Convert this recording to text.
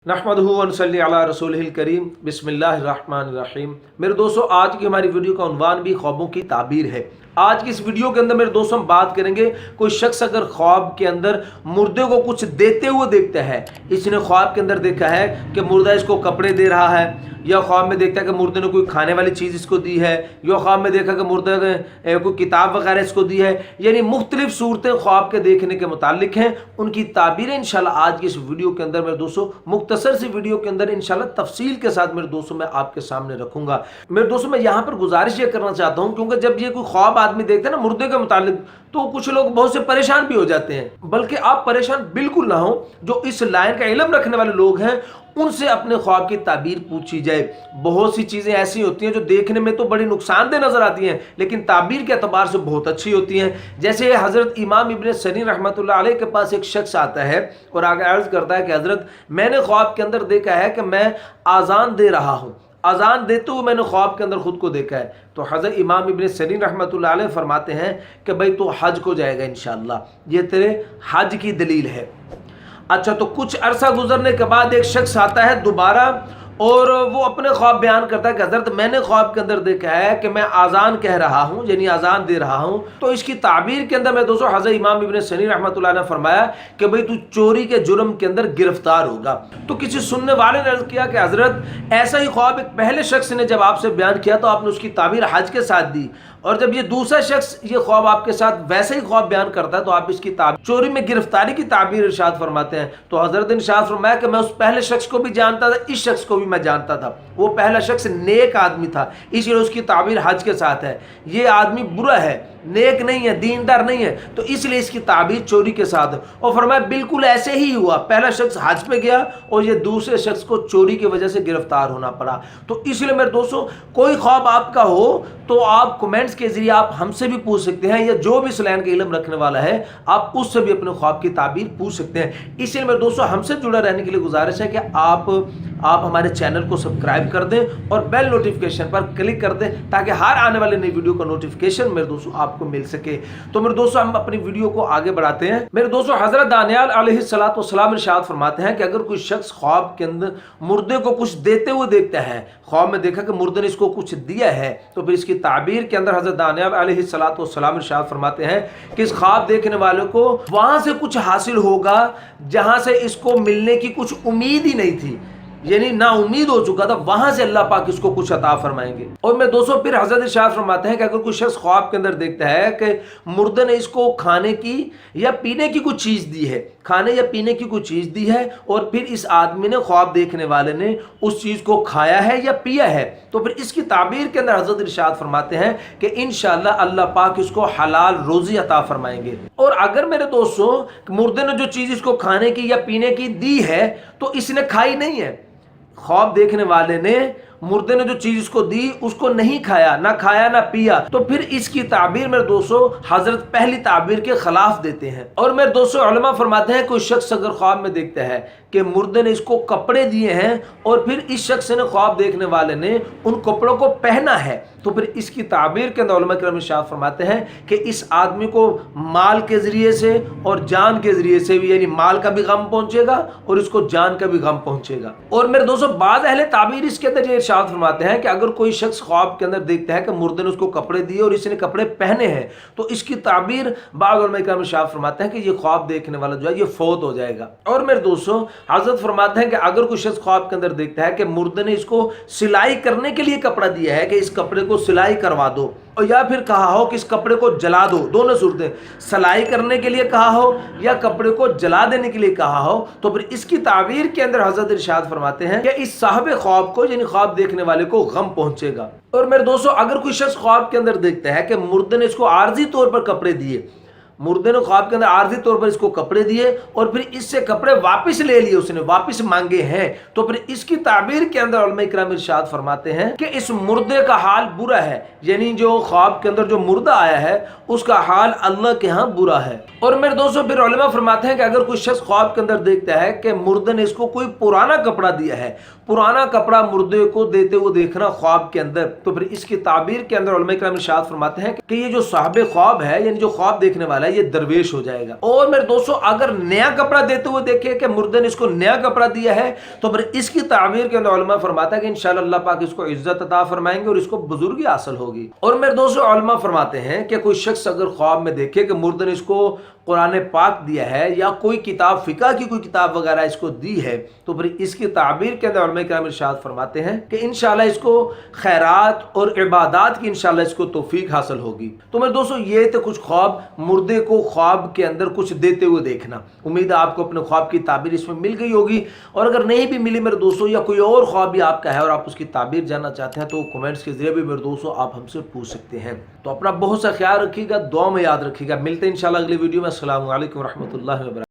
नहमदुहु व नसल्ली अला रसूलिहिल करीम बिस्मिल्लाहिर्रहमानिर्रहीम। मेरे दोस्तों, आज की हमारी वीडियो का उन्वान भी ख्वाबों की ताबीर है। आज की इस वीडियो के अंदर मेरे दोस्तों हम बात करेंगे, कोई शख्स अगर ख्वाब के अंदर मुर्दे को कुछ देते हुए देखता है, इसने ख्वाब के अंदर देखा है कि मुर्दा इसको कपड़े दे रहा है, या ख्वाब में देखता है कि मुर्दे ने कोई खाने वाली चीज़ इसको दी है, या ख्वाब में देखा कि मुर्दे ने कोई किताब वगैरह इसको दी है, यानी मुख्तलिफ सूरतें ख्वाब के देखने के मुतालिक हैं। उनकी ताबीरें इंशाल्लाह आज की इस वीडियो के अंदर मेरे दोस्तों, मुख्तसर सी वीडियो के अंदर इंशाल्लाह तफसील के साथ मेरे दोस्तों मैं आपके सामने रखूंगा। मेरे दोस्तों, मैं यहाँ पर गुजारिश ये करना चाहता हूँ, क्योंकि जब ये कोई ख्वाब आदमी देखता है ना मुर्दे के मुतालिक, तो कुछ लोग बहुत से परेशान भी हो जाते हैं। बल्कि आप परेशान बिल्कुल ना हो, जो इस लाइन का इल्म रखने वाले लोग हैं उनसे अपने ख्वाब की ताबीर पूछी जाए। बहुत सी चीज़ें ऐसी होती हैं जो देखने में तो बड़ी नुकसानदेह नजर आती हैं, लेकिन ताबीर के अतबार से बहुत अच्छी होती हैं। जैसे हज़रत इमाम इब्न सरीन रहमतुल्लाह अलैह के पास एक शख्स आता है और आगे अर्ज करता है कि हज़रत, मैंने ख्वाब के अंदर देखा है कि मैं आज़ान दे रहा हूँ, अजान देते हुए मैंने ख्वाब के अंदर खुद को देखा है। तो हज़रत इमाम इब्न सरीन रहमतुल्लाह अलैह फरमाते हैं कि भाई तो हज को जाएगा इंशाअल्लाह, ये तेरे हज की दलील है। अच्छा, तो कुछ अरसा गुजरने के बाद एक शख्स आता है दोबारा और वो अपने ख्वाब बयान करता है कि हज़रत, मैंने ख्वाब के अंदर देखा है कि मैं आज़ान कह रहा हूँ, यानी आज़ान दे रहा हूँ। तो इसकी ताबीर के अंदर मैं दोस्तों हज़रत इमाम इब्न सरीन रहमतुल्लाह ने फरमाया कि भाई तू चोरी के जुर्म के अंदर गिरफ्तार होगा। तो किसी सुनने वाले ने अर्ज़ किया कि हज़रत, ऐसा ही ख्वाब एक पहले शख्स ने जब आपसे बयान किया तो आपने उसकी ताबीर हज के साथ दी, और जब ये दूसरा शख्स ये ख्वाब आपके साथ वैसे ही ख्वाब बयान करता है तो आप इसकी ताबीर चोरी में गिरफ्तारी की ताबीर इरशाद फरमाते हैं। तो हज़रत ने इरशाद फरमाया कि मैं उस पहले शख्स को भी जानता था, इस शख्स को भी मैं जानता था। वो पहला शख्स नेक आदमी था, इसलिए उसकी ताबीर हज के साथ है। ये आदमी बुरा है, नेक नहीं है, दीनदार नहीं है, तो इसलिए इसकी ताबीर चोरी के साथ है। और फरमाया बिल्कुल ऐसे ही हुआ, पहला शख्स हज पे गया और ये दूसरे शख्स को चोरी की वजह से गिरफ्तार होना पड़ा। तो इसलिए मेरे दोस्तों, कोई ख्वाब आपका हो तो आप कमेंट्स के जरिए आप हमसे भी पूछ सकते हैं, या जो भी इस लाइन का इल्म रखने वाला है आप उससे भी अपने ख्वाब की ताबीर पूछ सकते हैं। इसलिए मेरे दोस्तों, हमसे जुड़ा रहने के लिए गुजारिश है कि आप हमारे चैनल को सब्सक्राइब कर दें और बेल नोटिफिकेशन पर क्लिक कर दें, ताकि हर आने वाले नई वीडियो का नोटिफिकेशन मेरे दोस्तों आपको मिल सके। तो मेरे दोस्तों, हम अपनी वीडियो को आगे बढ़ाते हैं। मेरे दोस्तों, हजरत दानियाल अलैहिस्सलातु वस्सलाम इरशाद फरमाते हैं कि अगर कोई शख्स ख्वाब के अंदर मुर्दे को कुछ देते हुए देखता है, ख्वाब में देखा कि मुर्दे ने इसको कुछ दिया है, तो फिर इसकी ताबीर के अंदर हजरत दानियाल अलैहिस्सलातु वस्सलाम इरशाद फरमाते हैं कि इस ख्वाब देखने वाले को वहां से कुछ हासिल होगा जहां से इसको मिलने की कुछ उम्मीद ही नहीं थी, यानी ना उम्मीद हो चुका था, वहां से अल्लाह पाक इसको कुछ अता फरमाएंगे। और मैं दोस्तों फिर हजरत इरशाद फरमाते हैं कि अगर कोई शख्स ख्वाब के अंदर देखता है कि मुर्दे ने इसको खाने की या पीने की कुछ चीज दी है, खाने या पीने की कुछ चीज दी है, और फिर इस आदमी ने, ख्वाब देखने वाले ने, उस चीज को खाया है या पिया है, तो फिर इसकी ताबीर के अंदर हजरत इरशाद फरमाते हैं कि इंशाअल्लाह अल्लाह पाक इसको हलाल रोजी अता फरमाएंगे। और अगर मेरे दोस्तों मुर्दे ने जो चीज इसको खाने की या पीने की दी है तो इसने खाई नहीं है, ख्वाब देखने वाले ने मुर्दे ने जो चीज इसको दी उसको नहीं खाया, ना खाया ना पिया, तो फिर इसकी ताबीर मेरे दोस्तों हजरत पहली ताबीर के खिलाफ देते हैं। और मेरे दोस्तों, उलमा फरमाते हैं कोई शख्स अगर ख्वाब में देखता है कि मुर्दे ने इसको कपड़े दिए हैं और फिर इस शख्स ने, ख्वाब देखने वाले ने, उन कपड़ों को पहना है, तो फिर इसकी ताबीर के अंदर उलमा किराम इरशाद फरमाते हैं कि इस आदमी को माल के जरिए से और जान के जरिए से भी, यानी माल का भी गम पहुंचेगा और इसको जान का भी गम पहुंचेगा। और मेरे दोस्तों, बाज़ अहले ताबीर इसके अंदर ये इरशाद फरमाते हैं कि अगर कोई शख्स ख्वाब के अंदर देखता है कि मुर्दे ने उसको कपड़े दिए और इसने कपड़े पहने हैं, तो इसकी ताबीर बाज़ उलमा किराम इरशाद फरमाते हैं कि ये ख्वाब देखने वाला जो है ये फौत हो जाएगा। और मेरे दोस्तों, हजरत फरमाते हैं कि अगर कोई शख्स ख्वाब के अंदर देखता है कि मुर्दे ने इसको सिलाई करने के लिए कपड़ा दिया है कि इस कपड़े को सिलाई करवा दो, और या फिर कहा हो कि इस कपड़े को जला दो, दोनों सूरतें, सिलाई करने के लिए कहा हो या कपड़े को जला देने के लिए कहा हो, तो फिर इसकी ताबीर के अंदर हजरत इरशाद फरमाते हैं कि इस साहब ख्वाब को, यानी ख्वाब देखने वाले को गम पहुंचेगा। और मेरे दोस्तों, अगर कोई शख्स ख्वाब के अंदर देखता है कि मुर्दे ने इसको आर्जी तौर पर कपड़े दिए, मुर्दे ने ख्वाब के अंदर आर्जी तौर पर इसको कपड़े दिए और फिर इससे कपड़े वापस ले लिए, उसने वापस मांगे हैं, तो फिर इसकी ताबीर के अंदर उलमा इकराम इरशाद फरमाते हैं कि इस मुर्दे का हाल बुरा है, यानी जो ख्वाब के अंदर जो मुर्दा आया है उसका हाल अल्लाह के यहाँ बुरा है। और मेरे दोस्तों, फिर उलमा फरमाते हैं कि अगर कोई शख्स ख्वाब के अंदर देखता है कि मुर्दे ने इसको कोई पुराना कपड़ा दिया है, पुराना कपड़ा मुर्दे को देते हुए देखना ख्वाब के अंदर, तो फिर इसकी ताबीर के अंदर उलमा इकराम इरशाद फरमाते हैं कि ये जो साहिब ख्वाब है, यानी जो ख्वाब देखने वाला है, ये दरवेश हो जाएगा। और मेरे दोस्तों अगर नया कपड़ा देते हुए देखे कि मुर्दे ने इसको नया कपड़ा दिया है, तो फिर इसकी ताबीर के अंदर उलमा फरमाता है कि इंशाअल्लाह अल्लाह पाक इसको इज्जत अता फरमाएंगे और इसको बुजुर्गी हासिल होगी। और मेरे दोस्तों उलमा फरमाते हैं कि कोई शख्स अगर ख्वाब में देखे कि मुर्दे ने इसको कुरान पाक दिया है या कोई किताब फिका की कोई किताब वगैरह इसको दी है, तो फिर इसकी ताबीर के अंदर उलमा किराम इरशाद फरमाते हैं कि इंशाल्लाह इसको खैरात और इबादत की इंशाल्लाह इसको तौफीक हासिल होगी। तो मेरे दोस्तों ये थे कुछ ख्वाब, मुर्दे को ख्वाब के अंदर कुछ देते हुए देखना। उम्मीद है आपको अपने ख्वाब की ताबीर इसमें मिल गई होगी, और अगर नहीं भी मिली मेरे दोस्तों, या कोई और ख्वाब भी आपका है और आप उसकी ताबीर जानना चाहते हैं, तो कमेंट्स के जरिए भी मेरे दोस्तों आप हमसे पूछ सकते हैं। तो अपना बहुत सा ख्याल रखिएगा, दुआ में याद रखिएगा। मिलते हैं इंशाल्लाह अगली वीडियो में। अस्सलामु अलैकुम रहमतुल्लाहि व बरकातहू।